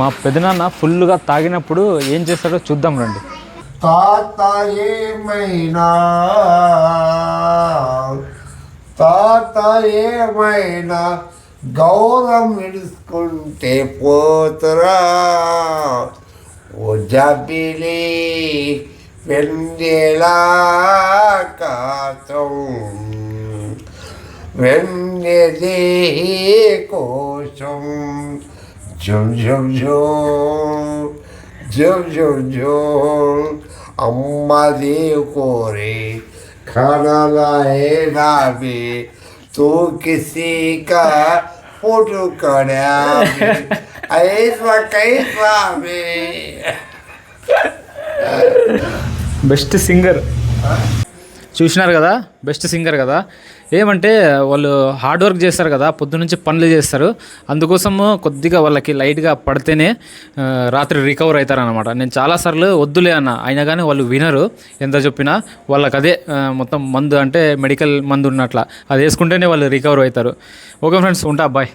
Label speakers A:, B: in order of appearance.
A: మా పెదనాన్న ఫుల్గా తాగినప్పుడు ఏం చేస్తాడో చూద్దాం రండి.
B: తాత ఏమైనా గౌరవం విడుచుకుంటే పోతురా ఓ జబిలి వెన్నెలా కాతం వెన్నెదే కోసం జుమ్ జుమ్ జుమ్ జుమ్ జుమ్ జుమ్ అమ్మది కోరే खाना भी तू किसी का फोटो कड़ा ऐसा कैसा में
A: బెస్ట్ సింగర్ చూసినారు కదా, బెస్ట్ సింగర్ కదా. ఏమంటే వాళ్ళు హార్డ్ వర్క్ చేస్తారు కదా, పొద్దునుంచి పనులు చేస్తారు, అందుకోసము కొద్దిగా వాళ్ళకి లైట్గా పడితేనే రాత్రి రికవర్ అవుతారనమాట. నేను చాలాసార్లు వద్దులే అన్న, అయినా కానీ వాళ్ళు వినరు. ఎంత చెప్పినా వాళ్ళకి అదే మొత్తం మందు, అంటే మెడికల్ మందు ఉన్నట్ల అది వేసుకుంటేనే వాళ్ళు రికవర్ అవుతారు. ఓకే ఫ్రెండ్స్, ఉంటా, బాయ్.